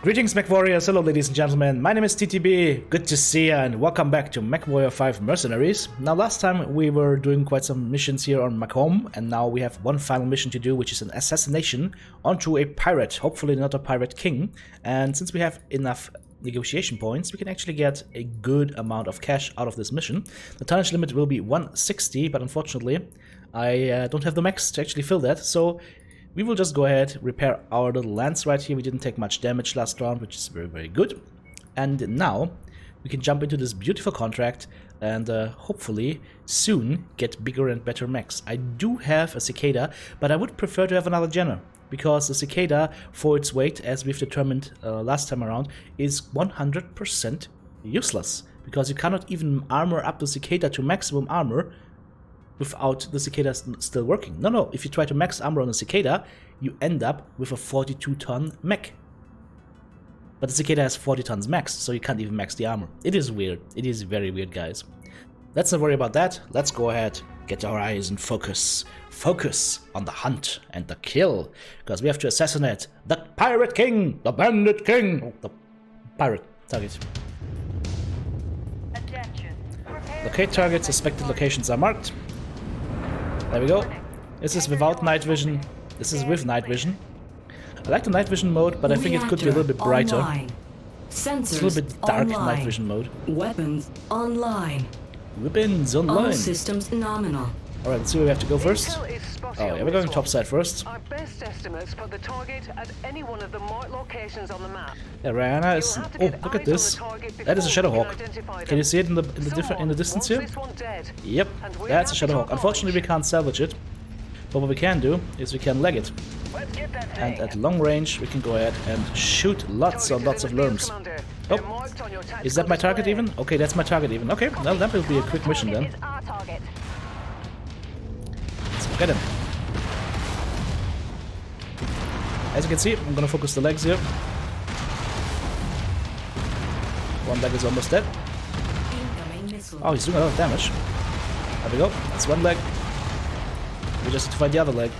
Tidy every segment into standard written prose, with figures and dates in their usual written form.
Greetings, Mechwarriors. Hello, ladies and gentlemen. My name is TTB. Good to see you, and welcome back to Mechwarrior 5 Mercenaries. Now, last time we were doing quite some missions here on Macomb, and now we have one final mission to do, which is an assassination onto a pirate, hopefully not a pirate king. And since we have enough negotiation points, we can actually get a good amount of cash out of this mission. The tonnage limit will be 160, but unfortunately, I don't have the mechs to actually fill that, so we will just go ahead, repair our little lance right here. We didn't take much damage last round, which is very, very good. And now we can jump into this beautiful contract and hopefully soon get bigger and better mechs. I do have a cicada, but I would prefer to have another Jenner, because the cicada, for its weight, as we've determined last time around, is 100% useless, because you cannot even armor up the cicada to maximum armor without the cicada still working. No, if you try to max armor on a cicada, you end up with a 42-ton mech. But the cicada has 40 tons max, so you can't even max the armor. It is weird. It is very weird, guys. Let's not worry about that. Let's go ahead, get our eyes in focus. Focus on the hunt and the kill, because we have to assassinate the pirate king, the bandit king, the pirate target. Locate target, suspected locations are marked. There we go. This is without night vision. This is with night vision. I like the night vision mode, but I think it could be a little bit brighter. It's a little bit dark night vision mode. Weapons online. Weapons online. All systems nominal. Alright, let's see where we have to go first. Oh yeah, we're going topside first. Our best estimates put the target at any one of the marked locations on the map. Yeah, Rihanna is. Oh, look at this. That is a Shadowhawk. Can you see it in the distance here? Yep, that's a Shadowhawk. Unfortunately, we can't salvage it. But what we can do is we can leg it. And at long range, we can go ahead and shoot lots and lots of lerms. Oh, is that my target even? Okay, that's my target even. Okay, well, that will be a quick mission then. Let's get him. As you can see, I'm gonna focus the legs here. One leg is almost dead. Oh, he's doing a lot of damage. There we go. That's one leg. We just need to find the other leg.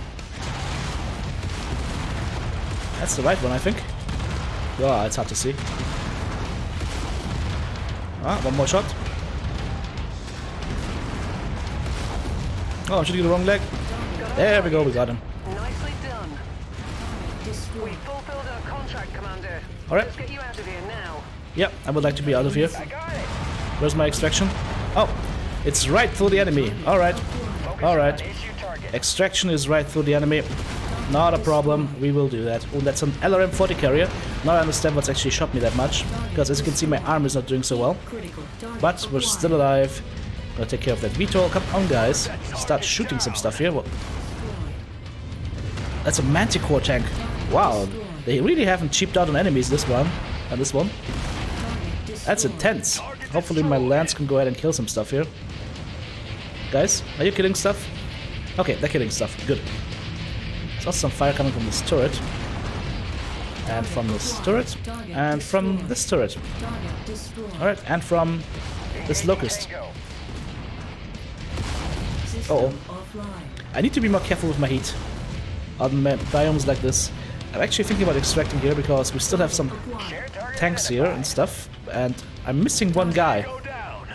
That's the right one, I think. Oh, it's hard to see. Ah, one more shot. Oh, I'm shooting the wrong leg. There we go, we got him. Nicely done. We fulfilled our contract, Commander. Alright. Let's get you out of here now. Yep, I would like to be out of here. Where's my extraction? Oh, it's right through the enemy. Alright. Alright. Extraction is right through the enemy. Not a problem. We will do that. Oh, that's an LRM-40 carrier. Now I understand what's actually shot me that much, because as you can see, my arm is not doing so well. But we're still alive. Gonna take care of that VTOL. Come on, guys. Start shooting some stuff here. Well, that's a Manticore tank. Wow, they really haven't cheaped out on enemies this one. And this one. That's intense. Hopefully my lance can go ahead and kill some stuff here. Guys, are you killing stuff? Okay, they're killing stuff. Good. There's also some fire coming from this turret. And from this turret. And from this turret. Alright, and from this locust. Uh-oh. I need to be more careful with my heat on biomes like this. I'm actually thinking about extracting here, because we still have some tanks here and stuff, and I'm missing one guy.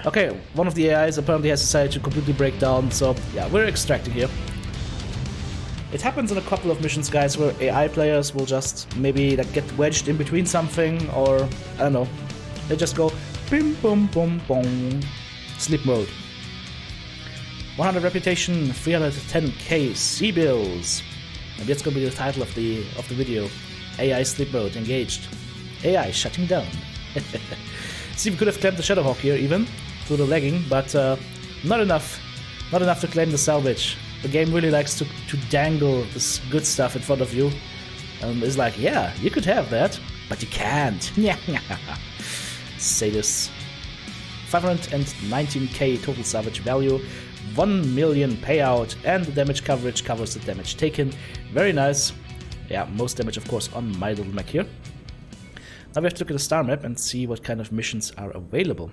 Okay, one of the AIs apparently has decided to completely break down, so yeah, we're extracting here. It happens in a couple of missions, guys, where AI players will just maybe like get wedged in between something, or I don't know, they just go bim bum bum bum. Sleep mode. 100 reputation, 310k sea bills. And that's gonna be the title of the video. AI sleep mode engaged. AI shutting down. See, we could have claimed the Shadowhawk here even through the lagging, but not enough. Not enough to claim the salvage. The game really likes to dangle this good stuff in front of you. It's like, yeah, you could have that, but you can't. Say this. 519k total salvage value. 1 million payout, and the damage coverage covers the damage taken. Very nice. Yeah, most damage of course on my little mech here. Now we have to look at the star map and see what kind of missions are available.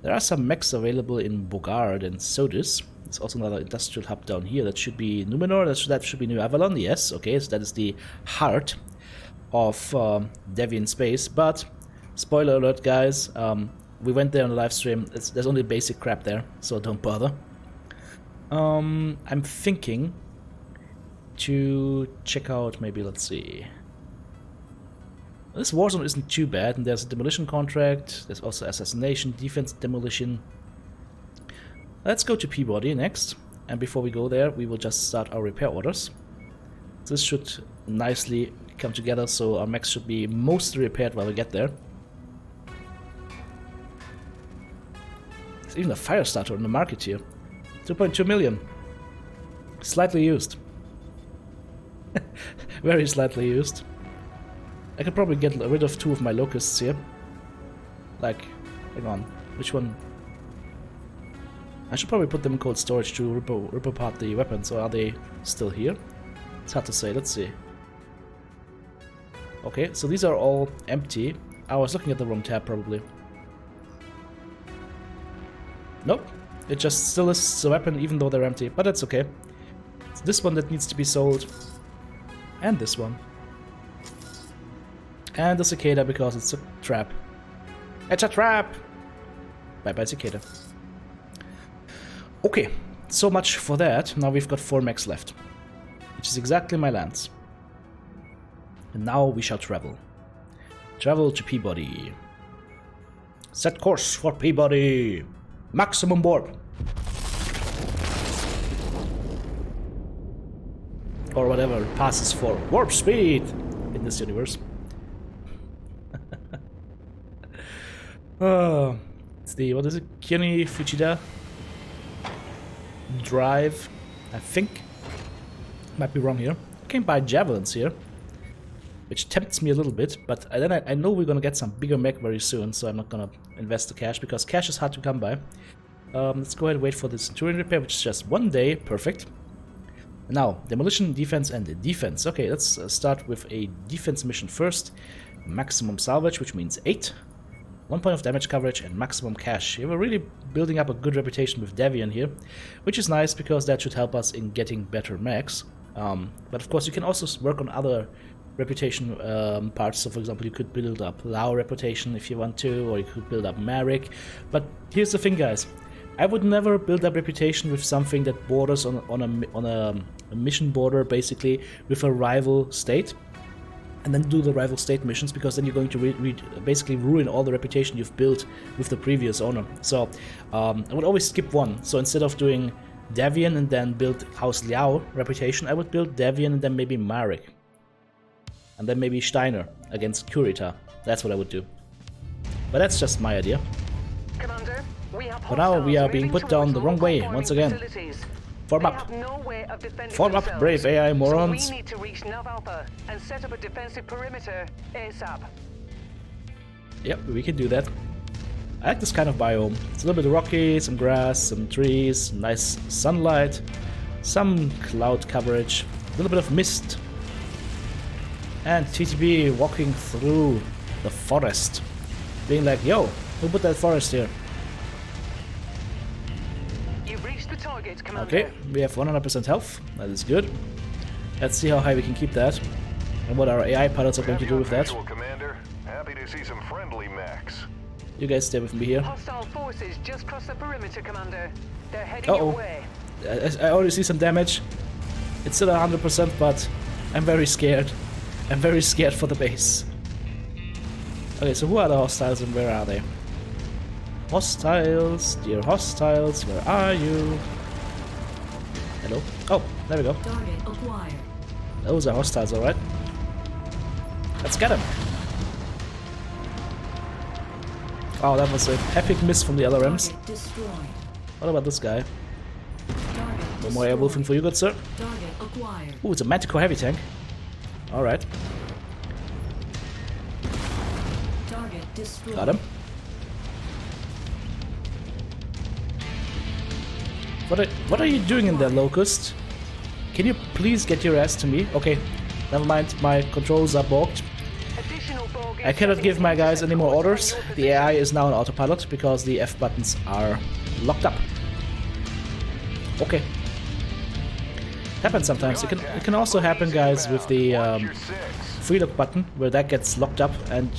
There are some mechs available in Bogard and Sodus. There's also another industrial hub down here. That should be Numenor, that should be New Avalon, yes, okay, so that is the heart of Deviant Space, but spoiler alert, guys, we went there on the live stream. There's only basic crap there, so don't bother. I'm thinking to check out, maybe, let's see. This Warzone isn't too bad, and there's a demolition contract. There's also assassination, defense, demolition. Let's go to Peabody next, and before we go there, we will just start our repair orders. This should nicely come together, so our mechs should be mostly repaired while we get there. There's even a fire starter on the market here. 2.2 million. Slightly used. Very slightly used. I could probably get rid of 2 of my locusts here. Like, hang on, which one? I should probably put them in cold storage to rip apart the weapons, or are they still here? It's hard to say, let's see. Okay, so these are all empty. I was looking at the wrong tab probably. Nope, it just still is the weapon even though they're empty, but that's okay. It's this one that needs to be sold. And this one. And the cicada because it's a trap. It's a trap! Bye bye cicada. Okay, so much for that. Now we've got 4 mechs left, which is exactly my lands. And now we shall travel. Travel to Peabody. Set course for Peabody! Maximum warp! Or whatever passes for warp speed in this universe. It's the, what is it? Kioni Fujita Drive, I think. Might be wrong here. I can buy javelins here, which tempts me a little bit, but then I know we're gonna get some bigger mech very soon, so I'm not gonna invest the cash because cash is hard to come by. Let's go ahead and wait for the Centurion repair, which is just 1 day. Perfect. Now, demolition, defense, and defense. Okay, let's start with a defense mission first. Maximum salvage, which means 8. 1 point of damage coverage and maximum cash. We're really building up a good reputation with Deviant here, which is nice because that should help us in getting better mechs. But of course you can also work on other reputation parts. So for example, you could build up Lao reputation if you want to, or you could build up Merrick. But here's the thing, guys. I would never build up reputation with something that borders on a mission border, basically, with a rival state. And then do the rival state missions, because then you're going to basically ruin all the reputation you've built with the previous owner. So I would always skip one. So instead of doing Deviant and then build House Liao reputation, I would build Deviant and then maybe Marek. And then maybe Steiner against Kurita. That's what I would do. But that's just my idea. Commander, we have For now, we are being put down the wrong way once again. Form up. Form up, brave AI morons. So we need to reach Nav Alpha and set up a defensive perimeter ASAP. Yep, we can do that. I like this kind of biome. It's a little bit rocky, some grass, some trees, nice sunlight, some cloud coverage, a little bit of mist. And TTB walking through the forest, being like, yo, who put that forest here? Target, Commander. Okay, we have 100% health. That is good. Let's see how high we can keep that, and what our AI pilots are going to do with that. Commander. Happy to see some friendly mechs. You guys stay with me here. Hostile forces just crossed the perimeter, Commander. They're heading your way. I already see some damage. It's still 100%, but I'm very scared. I'm very scared for the base. Okay, so who are the hostiles and where are they? Hostiles, dear hostiles, where are you? Hello? Oh, there we go. Target acquired. Those are hostiles, alright. Let's get them. Oh, that was an epic miss from the LRMs. Target destroyed. What about this guy? Target No more airwolfing for you, good sir. Target acquired. Ooh, it's a Manticore heavy tank. Alright, Target destroyed. got him. What are you doing in there, Locust? Can you please get your ass to me? Okay, never mind, my controls are bogged. I cannot give my guys any more orders. The AI is now on autopilot because the F buttons are locked up. Okay. Happens sometimes. It can also happen, guys, with the free look button where that gets locked up and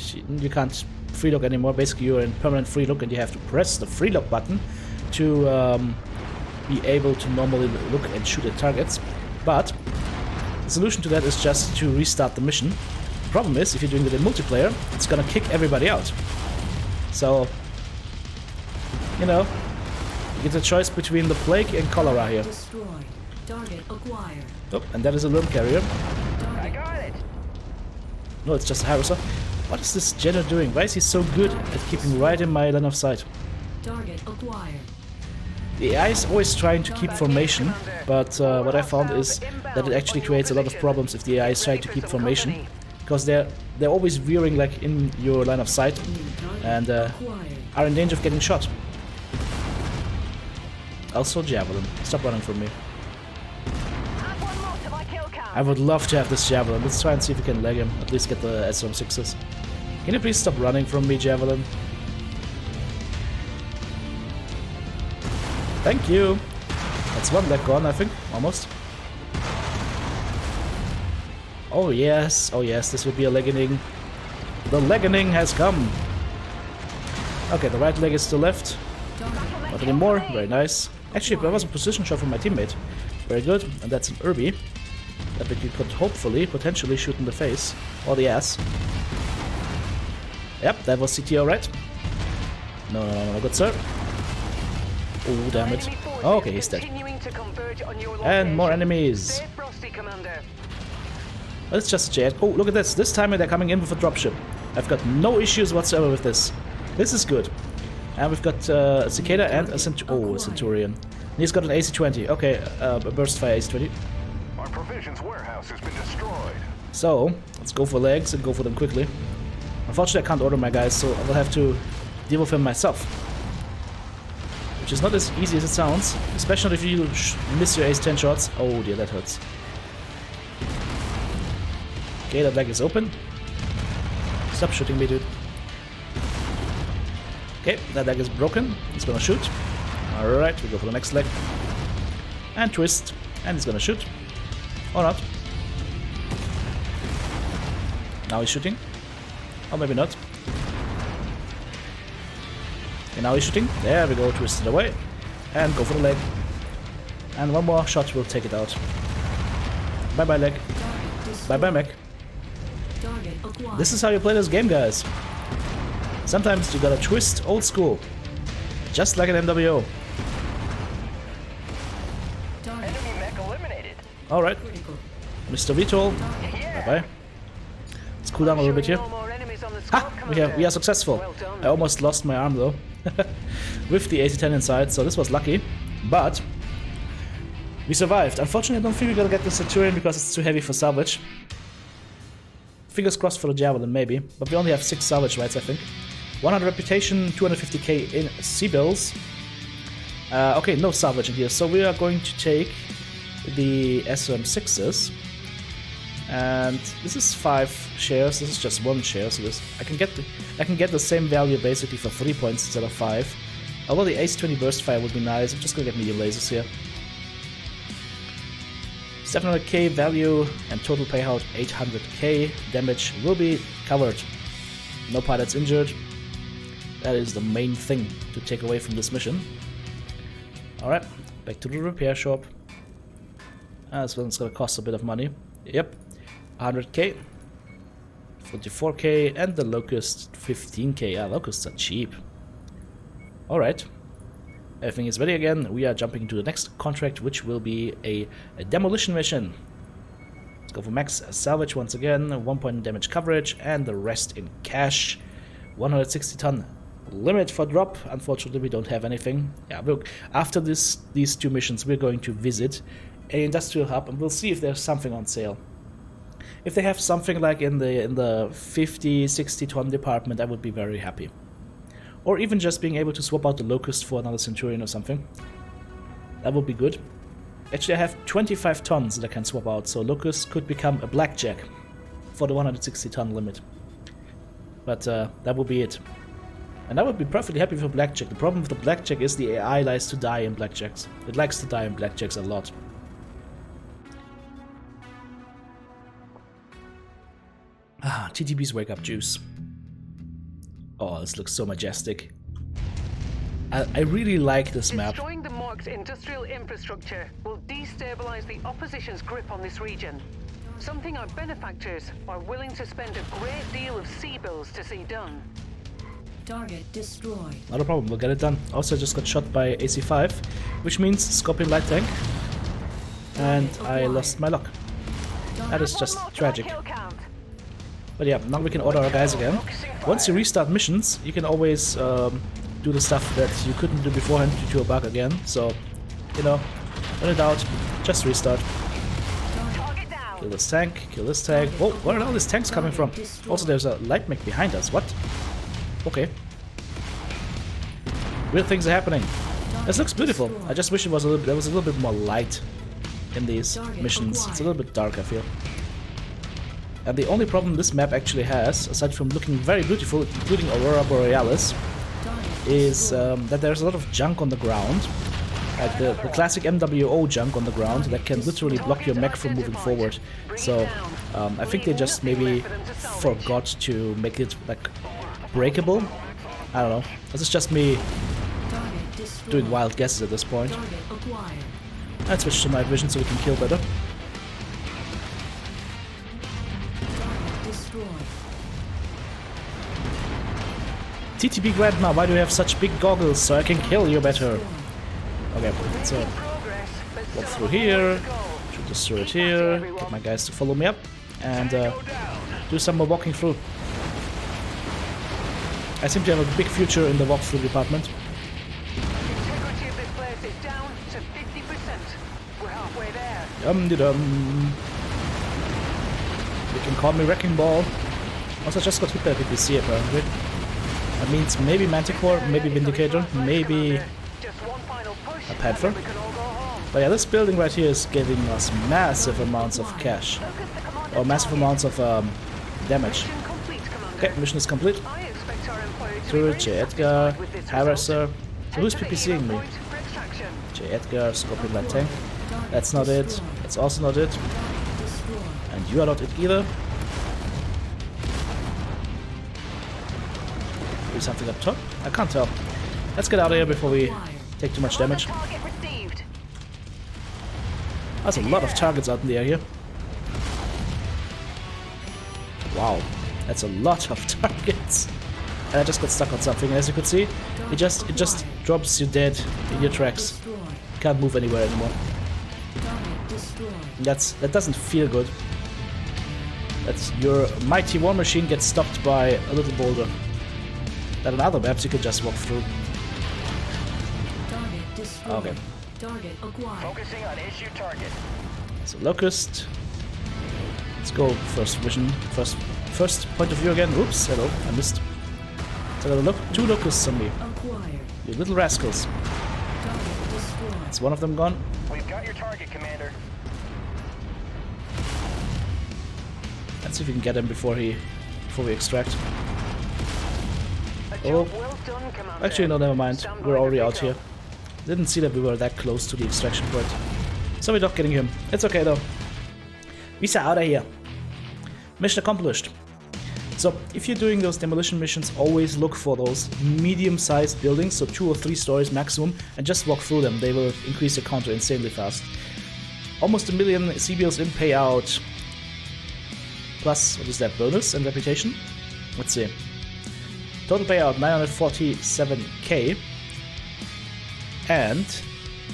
you can't free look anymore. Basically, you're in permanent free look and you have to press the free look button to be able to normally look and shoot at targets. But the solution to that is just to restart the mission. The problem is, if you're doing it in multiplayer, it's gonna kick everybody out. So, you know, you get a choice between the plague and cholera here. Destroyed. Target acquired. Oh, and that is a worm carrier. I got it. No, it's just a harvester. What is this Jenner doing? Why is he so good at keeping right in my line of sight? Target acquired. The AI is always trying to keep formation, but what I found is that it actually creates a lot of problems if the AI is trying to keep formation, because they're always veering like in your line of sight and are in danger of getting shot. Also Javelin. Stop running from me. Add one more to my kill count. I would love to have this Javelin. Let's try and see if we can leg him. At least get the SM6s. Can you please stop running from me, Javelin? Thank you. That's one leg gone, I think. Almost. Oh yes, this would be a legging. The legging has come. Okay, the right leg is still left. Not anymore. Very nice. Actually, that was a position shot from my teammate. Very good. And that's an Irby that we could hopefully, potentially shoot in the face or the ass. Yep, that was CTO, right? No, good sir. Oh, damn it. Oh, okay, he's dead. And more enemies. Well, it's just a jet. Oh, look at this. This time they're coming in with a dropship. I've got no issues whatsoever with this. This is good. And we've got a Cicada and a Centurion. And he's got an AC-20. Okay, a burst fire AC-20. Our provisions warehouse has been destroyed. So, let's go for legs and go for them quickly. Unfortunately, I can't order my guys, so I will have to deal with him myself. Which is not as easy as it sounds, especially if you miss your ace 10 shots. Oh dear, that hurts. Okay, that leg is open. Stop shooting me, dude. Okay, that leg is broken. He's gonna shoot. Alright, we go for the next leg. And twist. And he's gonna shoot. Or not. Now he's shooting. Or maybe not. Okay, now he's shooting. There we go, twist it away. And go for the leg. And one more shot will take it out. Bye bye leg. Bye bye mech. This is how you play this game, guys. Sometimes you gotta twist old school. Just like an MWO. Enemy mech eliminated. Alright. Mr. VTOL. Yeah. Bye bye. Let's cool down a little bit here. Ha! We are successful. I almost lost my arm though. With the AC-10 inside, so this was lucky. But we survived. Unfortunately, I don't think we're gonna get the Centurion because it's too heavy for salvage. Fingers crossed for the Javelin, maybe. But we only have 6 salvage rights, I think. 100 reputation, 250k in C-bills. Okay, no salvage in here. So we are going to take the SM6s. And this is 5 shares. This is just 1 share. So this I can get the same value basically for 3 points instead of 5. Although the AC-20 burst fire would be nice. I'm just gonna get medium lasers here. 700k value and total payout 800k. Damage will be covered. No pilots injured. That is the main thing to take away from this mission. Alright, back to the repair shop. This one's gonna cost a bit of money. Yep, 100k, 44k, and the Locust 15k. Yeah, Locusts are cheap. Alright, everything is ready again. We are jumping into the next contract, which will be a demolition mission. Let's go for max salvage once again, 1 point damage coverage, and the rest in cash. 160 ton limit for drop. Unfortunately, we don't have anything. Yeah, look, after these 2 missions, we're going to visit an industrial hub, and we'll see if there's something on sale. If they have something like in the 50-60 ton department, I would be very happy. Or even just being able to swap out the Locust for another Centurion or something. That would be good. Actually, I have 25 tons that I can swap out, so Locust could become a Blackjack for the 160 ton limit. But that would be it. And I would be perfectly happy with a Blackjack. The problem with the Blackjack is the AI likes to die in Blackjacks. It likes to die in Blackjacks a lot. TTB's wake up juice. Oh, this looks so majestic. I really like this map. Destroying the Mark's industrial infrastructure will destabilize the opposition's grip on this region. Something our benefactors are willing to spend a great deal of sea bills to see done. Target destroyed. Not a problem, we'll get it done. Also, I just got shot by AC5, which means Scorpion light tank. And I lost my luck. That is just tragic. But yeah, now we can order our guys again. Once you restart missions, you can always do the stuff that you couldn't do beforehand due to a bug again. So, you know, when in doubt, just restart. Kill this tank, kill this tank. Oh, where are all these tanks coming from? Also, there's a light mech behind us. What? Okay. Weird things are happening. This looks beautiful. I just wish it was there was a little bit more light in these missions. It's a little bit dark, I feel. And the only problem this map actually has, aside from looking very beautiful, including Aurora Borealis, is that there's a lot of junk on the ground. Like the classic MWO junk on the ground that can literally block your mech from moving forward. So I think they just maybe forgot to make it like breakable. I don't know. This is just me doing wild guesses at this point. Let's switch to night vision so we can kill better. TTB Grandma, why do you have such big goggles so I can kill you better? Okay, so walk through here, shoot this turret here, get my guys to follow me up, and do some more walking through. I seem to have a big future in the walkthrough department. Integrity of this place is down to 50%. We're halfway there. Dum-de-dum. You can call me Wrecking Ball. Also, just got hit by PPC apparently. That means maybe Manticore, maybe Vindicator, maybe a Panther. But yeah, this building right here is giving us massive amounts of cash. Or massive amounts of damage. Okay, mission is complete. Turret, J. Edgar, Harasser. So who's PPCing me? J. Edgar, Scorpion Light Tank. That's not it. That's also not it. And you are not it either. Do something up top? I can't tell. Let's get out of here before we take too much damage. There's a lot of targets out in the air here. Wow, that's a lot of targets. And I just got stuck on something. As you could see, it just drops you dead in your tracks. You can't move anywhere anymore. That doesn't feel good. That's your mighty war machine gets stopped by a little boulder. That on other maps you could just walk through. Okay. Focusing on issue target. So Locust. Let's go first vision. First point of view again. Oops, hello, I missed. So I got two locusts on me. You little rascals. Is one of them gone? We've got your target, Commander. Let's see if we can get him before we extract. Oh, actually no, never mind. We're already out here. Didn't see that we were that close to the extraction point. So we're not getting him. It's okay though. Visa out of here. Mission accomplished. So if you're doing those demolition missions, always look for those medium-sized buildings, so 2 or 3 stories maximum, and just walk through them. They will increase your counter insanely fast. Almost 1 million CBLs in payout. Plus, what is that, bonus and reputation? Let's see. Total payout 947k. And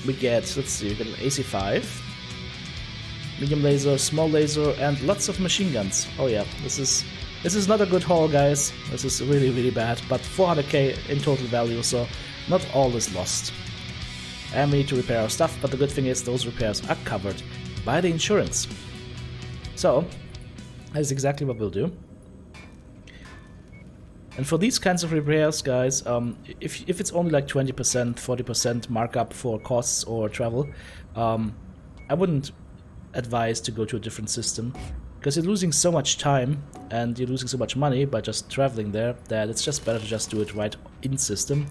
we get, let's see, we get an AC5, medium laser, small laser, and lots of machine guns. Oh yeah, this is not a good haul, guys. This is really, really bad, but 400k in total value, so not all is lost. And we need to repair our stuff, but the good thing is those repairs are covered by the insurance. So, that is exactly what we'll do. And for these kinds of repairs, guys, if it's only like 20%, 40% markup for costs or travel, I wouldn't advise to go to a different system, because you're losing so much time and you're losing so much money by just traveling there that it's just better to just do it right in system.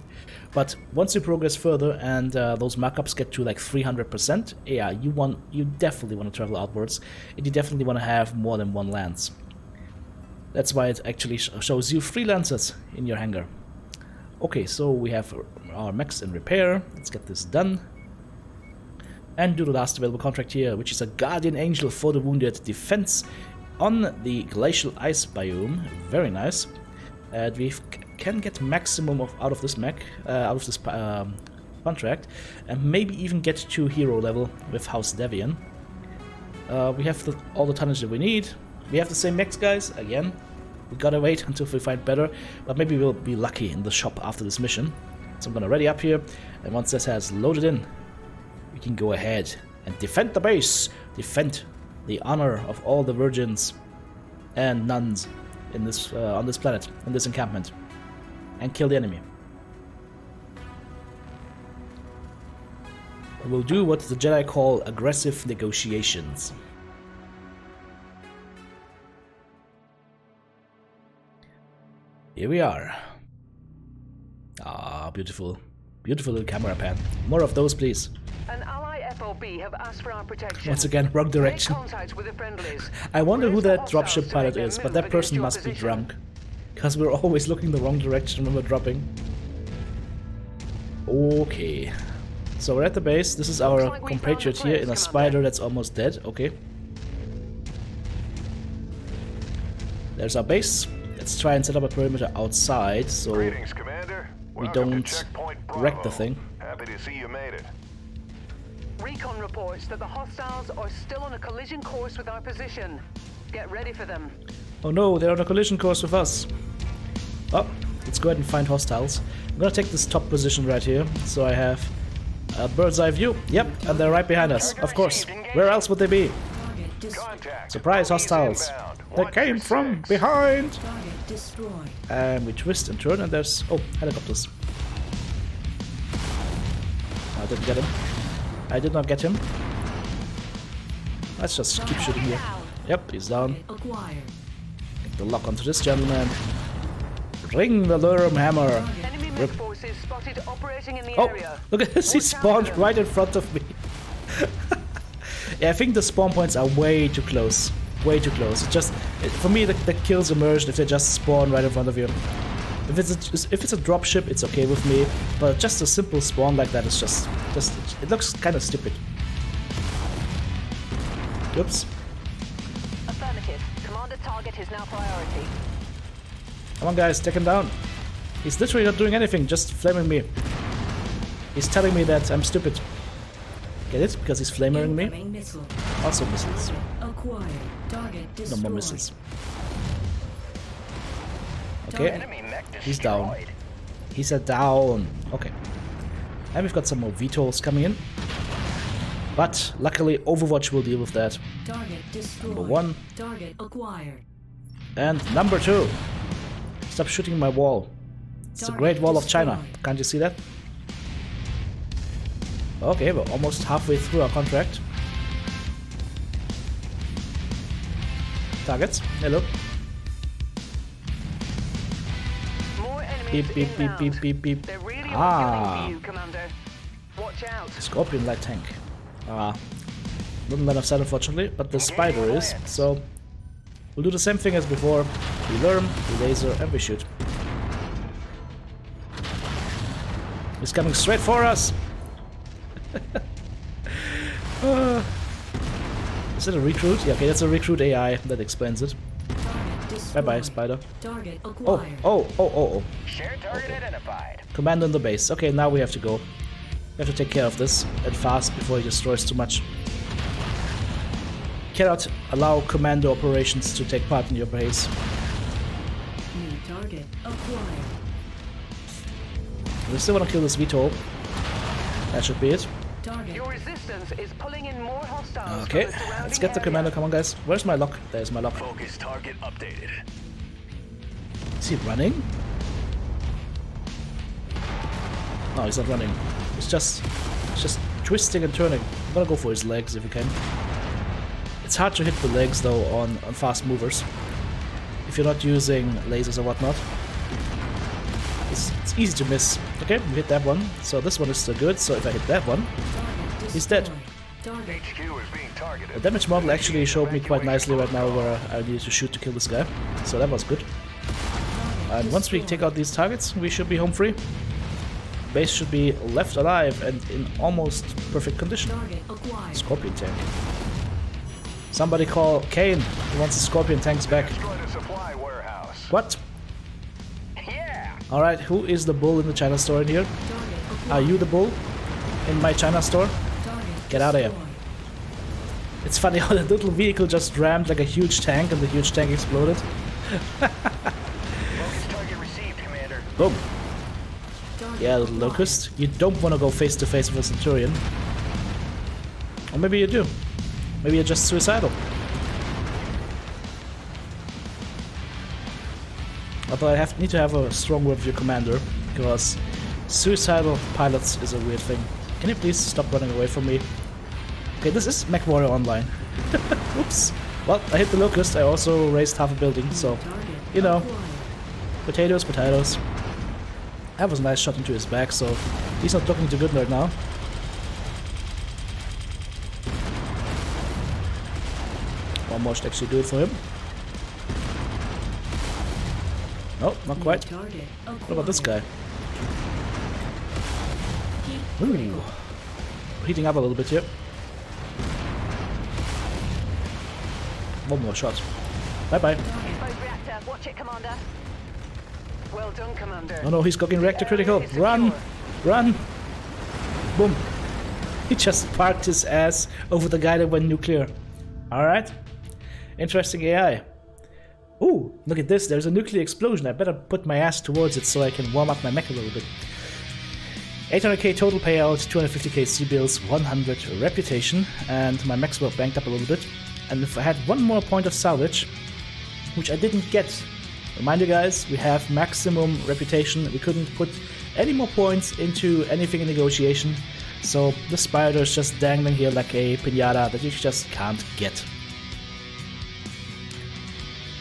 But once you progress further and those markups get to like 300%, yeah, you definitely want to travel outwards, and you definitely want to have more than one lance. That's why it actually shows you 3 Lancers in your hangar. Okay, so we have our mechs in repair. Let's get this done. And do the last available contract here, which is a Guardian Angel for the Wounded defense on the glacial ice biome. Very nice. We can get maximum out of this mech, out of this contract, and maybe even get to hero level with House Devian. We have all the tonnage that we need. We have the same mechs, guys. Again, we gotta wait until we find better, but maybe we'll be lucky in the shop after this mission. So I'm gonna ready up here, and once this has loaded in, we can go ahead and defend the base, defend the honor of all the virgins and nuns in this on this planet, in this encampment, and kill the enemy. We'll do what the Jedi call aggressive negotiations. Here we are. Ah, beautiful. Beautiful little camera pan. More of those, please. An ally FOB have asked for our protection. Once again, wrong direction. Make contact with the friendlies. I wonder who Raise the that hostiles dropship to pilot make is, their but that move person against your must be position. drunk. Because we're always looking the wrong direction when we're dropping. Okay. So we're at the base. This is our like we found compatriot the here place, in a Commander. spider that's almost dead. Okay. There's our base. Let's try and set up a perimeter outside so Greetings, Commander. we Welcome to don't Checkpoint wreck the Bravo. thing. Happy to see you made it. Recon reports that the hostiles are still on a collision course with our position. Get ready for them. Oh no, they're on a collision course with us. Oh, let's go ahead and find hostiles. I'm gonna take this top position right here, so I have a bird's eye view. Yep, and they're right behind us, of course. Where else would they be? Target destroyed. Contact. Surprise, Police hostiles. inbound. They Watch came your from six. behind. Target destroyed. And we twist and turn, and there's... oh, helicopters. I didn't get him. I did not get him. Let's just keep shooting here. Yep, he's down. Acquired. Get the lock onto this gentleman. Ring the Lurum hammer. Enemy Rip. mech forces spotted operating in the Oh, area. look at this, he Watch out spawned for them. right in front of me. Yeah, I think the spawn points are way too close. Way too close. For me, the kills emerged if they just spawn right in front of you. If it's a dropship, it's okay with me, but just a simple spawn like that is just it looks kind of stupid. Oops. Affirmative. Commander target is now priority. Come on, guys, take him down. He's literally not doing anything, just flaming me. He's telling me that I'm stupid. Get it? Because he's flaming me. Incoming missile. Also missiles. Acquired. Target No destroyed. more missiles. Okay, he's down. He's a down. Okay. And we've got some more VTOLs coming in. But luckily Overwatch will deal with that. Target destroyed. Number 1 Target acquired. and number 2. Stop shooting my wall. It's the Target Great Wall of China. destroyed. Can't you see that? Okay, we're almost halfway through our contract. Targets. Hello. More enemies Beep beep beep inbound. beep beep beep. They're really Ah. on you, Commander. Watch out. Scorpion light tank. Wouldn't let us set unfortunately, but the spider is, so we'll do the same thing as before. We lure, we laser, and we shoot. He's coming straight for us! Is it a recruit? Yeah, okay, that's a recruit AI. That explains it. Target Bye destroyed. bye, spider. Target Oh, acquired. oh. Shared target identified. Command on the base. Okay, now we have to go. We have to take care of this and fast before he destroys too much. Cannot allow commando operations to take part in your base. New target acquired. We still want to kill this VTOL. That should be it. Target. Your resistance is pulling in more hostiles. Okay, from the surrounding let's get the area. commander. Come on, guys. Where's my lock? There's my lock. Focus target updated. Is he running? No, he's not running. It's just twisting and turning. I'm gonna go for his legs if we can. It's hard to hit the legs though on fast movers. If you're not using lasers or whatnot. It's easy to miss. Okay, we hit that one. So this one is still good. So if I hit that one, Target he's dead. destroyed. Target. HQ is being targeted. The damage model actually showed me quite nicely right now where I needed to shoot to kill this guy. So that was good. And once we take out these targets, we should be home free. Base should be left alive and in almost perfect condition. Target acquired. Scorpion tank. Somebody call Kane. He wants the Scorpion tanks back. Destroyed a supply warehouse. What? Yeah! Alright, who is the bull in the China store in here? Target acquired. Are you the bull in my China store? Target Get out of here. destroyed. It's funny how the little vehicle just rammed like a huge tank and the huge tank exploded. Focus target received, Commander. Boom. Target Yeah, little acquired. locust. You don't want to go face to face with a Centurion. Or maybe you do. Maybe you're just suicidal. Although I need to have a strong word with your commander, because suicidal pilots is a weird thing. Can you please stop running away from me? Okay, this is Mechwarrior Online. Oops. Well, I hit the locust, I also raised half a building, so, Target you know, acquired. potatoes, potatoes. That was a nice shot into his back, so he's not looking too good right now. Almost actually do it for him. No, not quite. Target What about this guy? acquired. Ooh. Heating up a little bit here. One more shot. Bye bye. Exposed reactor. Watch it, Commander. Well done, Commander. Oh no, he's cooking reactor critical. Area is Run! secure. Run! Boom. He just parked his ass over the guy that went nuclear. Alright. Interesting AI. Ooh, look at this. There's a nuclear explosion. I better put my ass towards it so I can warm up my mech a little bit. 800k total payout, 250k C-bills, 100 reputation, and my mechs were banked up a little bit. And if I had one more point of salvage, which I didn't get. Remind you guys, we have maximum reputation. We couldn't put any more points into anything in negotiation. So the spider is just dangling here like a piñata that you just can't get.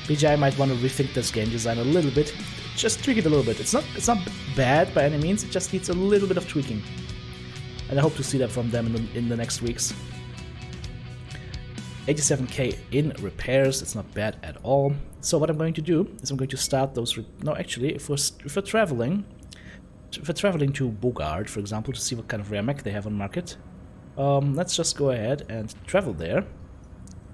BGI might want to rethink this game design a little bit. Just tweak it a little bit. It's not bad by any means, it just needs a little bit of tweaking. And I hope to see that from them in the next weeks. 87k in repairs, it's not bad at all. So what I'm going to do is I'm going to start those... No, actually, if we're traveling to Bogard, for example, to see what kind of rare mech they have on market, let's just go ahead and travel there.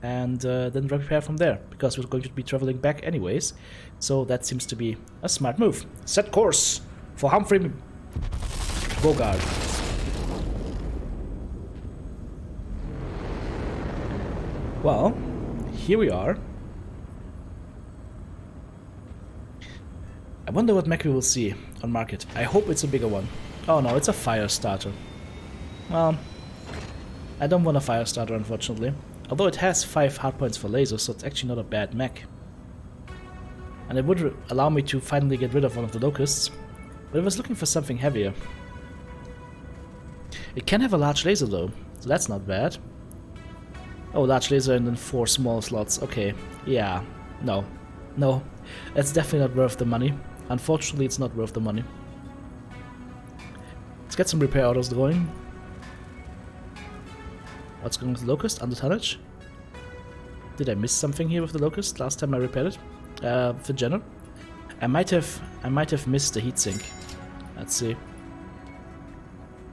And then repair from there, because we're going to be traveling back anyways. So that seems to be a smart move. Set course for Humphrey Bogard. Well, here we are. I wonder what mech we will see on market. I hope it's a bigger one. Oh no, it's a fire starter. Well, I don't want a fire starter, unfortunately. Although it has 5 hardpoints for lasers, so it's actually not a bad mech. And it would allow me to finally get rid of one of the locusts. But I was looking for something heavier. It can have a large laser though, so that's not bad. Oh, large laser and then 4 small slots. Okay, yeah, no. That's definitely not worth the money. Unfortunately, it's not worth the money. Let's get some repair orders going. What's going with the locust? Under tonnage? Did I miss something here with the locust last time I repaired it? For general? I might have missed the heatsink. Let's see.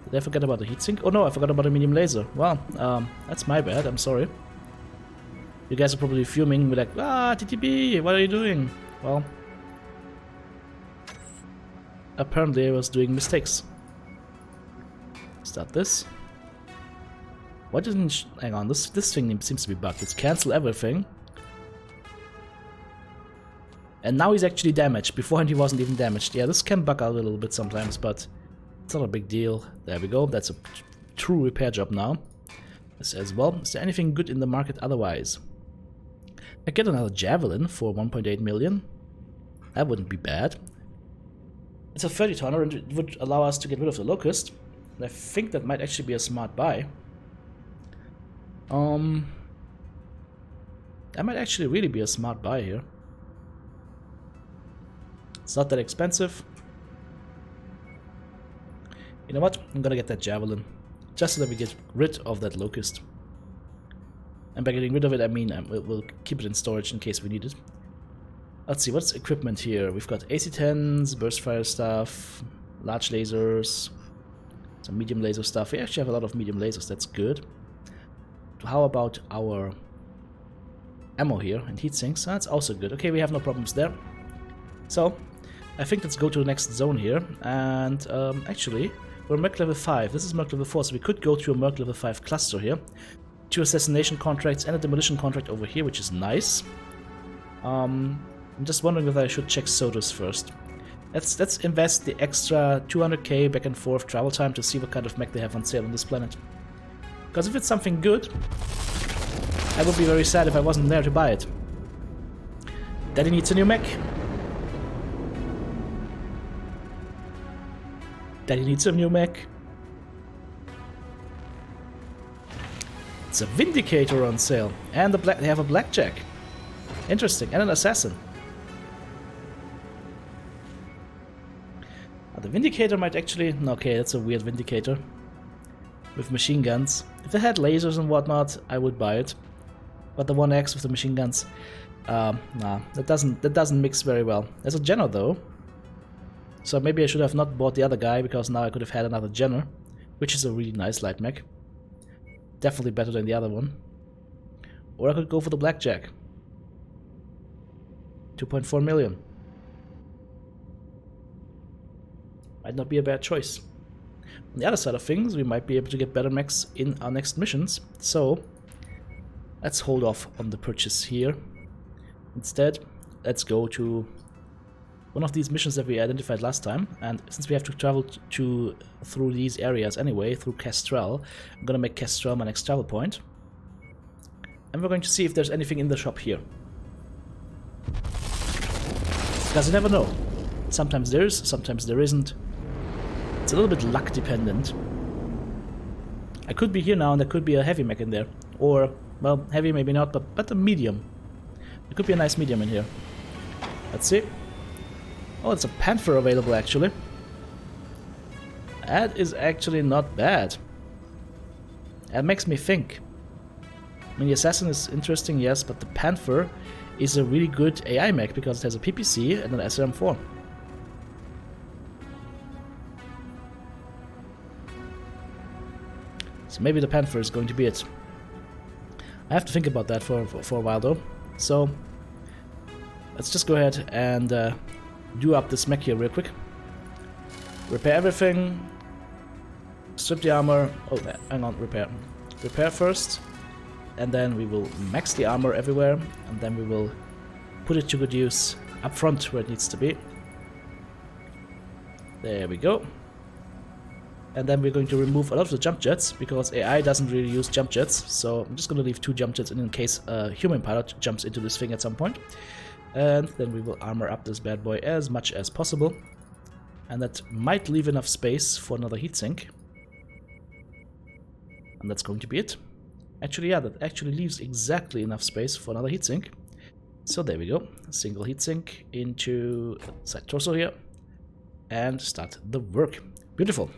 Did I forget about the heatsink? Oh no, I forgot about the medium laser. Well, that's my bad, I'm sorry. You guys are probably fuming, be like, ah, TTB, what are you doing? Well, apparently I was doing mistakes. Start this. Why didn't... hang on, this thing seems to be bugged. It's cancel everything. And now he's actually damaged. Beforehand he wasn't even damaged. Yeah, this can bug out a little bit sometimes, but it's not a big deal. There we go. That's a true repair job now. This as well. Is there anything good in the market otherwise? I get another javelin for 1.8 million. That wouldn't be bad. It's a 30 tonner and it would allow us to get rid of the locust. And I think that might actually be a smart buy. That might actually really be a smart buy here. It's not that expensive. You know what? I'm gonna get that javelin. just so that we get rid of that locust. And by getting rid of it, I mean we'll keep it in storage in case we need it. Let's see, what's equipment here? We've got AC-10s, burst fire stuff, large lasers, some medium laser stuff. We actually have a lot of medium lasers, that's good. How about our ammo here and heat sinks? That's also good. Okay, we have no problems there. So, I think let's go to the next zone here. And actually, we're Merc level 5. This is Merc level 4, so we could go to a Merc level 5 cluster here. 2 assassination contracts and a demolition contract over here, which is nice. I'm just wondering whether I should check Sodas first. Let's invest the extra 200k back and forth travel time to see what kind of mech they have on sale on this planet. Because if it's something good, I would be very sad if I wasn't there to buy it. Daddy needs a new mech. Daddy needs a new mech. It's a Vindicator on sale. And they have a Blackjack. Interesting. And an Assassin. The Vindicator might actually... Okay, that's a weird Vindicator. With machine guns. If they had lasers and whatnot, I would buy it. But the 1X with the machine guns... nah, that doesn't mix very well. There's a Jenner though. So maybe I should have not bought the other guy, because now I could have had another Jenner. Which is a really nice light mech. Definitely better than the other one. Or I could go for the Blackjack. 2.4 million. Might not be a bad choice. On the other side of things, we might be able to get better mechs in our next missions. So, let's hold off on the purchase here. Instead, let's go to one of these missions that we identified last time. And since we have to travel through these areas anyway, through Kestrel, I'm gonna make Kestrel my next travel point. And we're going to see if there's anything in the shop here. Because you never know. Sometimes there is, sometimes there isn't. It's a little bit luck dependent. I could be here now and there could be a heavy mech in there. Or, well, heavy maybe not, but a medium. There could be a nice medium in here. Let's see. Oh, it's a Panther available actually. That is actually not bad. That makes me think. I mean, the Assassin is interesting, yes, but the Panther is a really good AI mech because it has a PPC and an SRM4. So maybe the Panther is going to be it. I have to think about that for a while though. So let's just go ahead and do up this mech here real quick. Repair everything. Strip the armor. Oh, hang on, repair. Repair first. And then we will max the armor everywhere. And then we will put it to good use up front where it needs to be. There we go. And then we're going to remove a lot of the jump jets, because AI doesn't really use jump jets. So I'm just going to leave 2 jump jets in case a human pilot jumps into this thing at some point. And then we will armor up this bad boy as much as possible. And that might leave enough space for another heatsink. And that's going to be it. Actually, yeah, that actually leaves exactly enough space for another heatsink. So there we go. Single heatsink into side torso here. And start the work. Beautiful.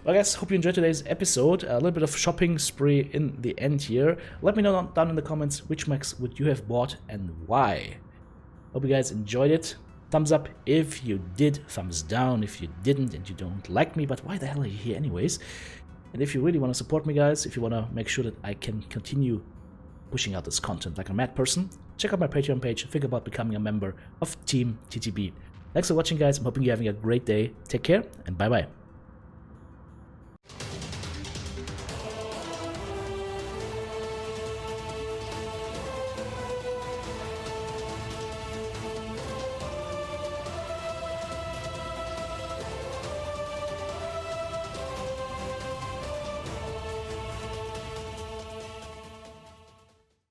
Well guys, hope you enjoyed today's episode. A little bit of shopping spree in the end here. Let me know down in the comments which mechs would you have bought and why. Hope you guys enjoyed it. Thumbs up if you did, thumbs down if you didn't and you don't like me, but why the hell are you here anyways? And if you really want to support me guys, if you want to make sure that I can continue pushing out this content like a mad person, check out my Patreon page, think about becoming a member of Team TTB. Thanks for watching guys, I'm hoping you're having a great day. Take care and bye bye.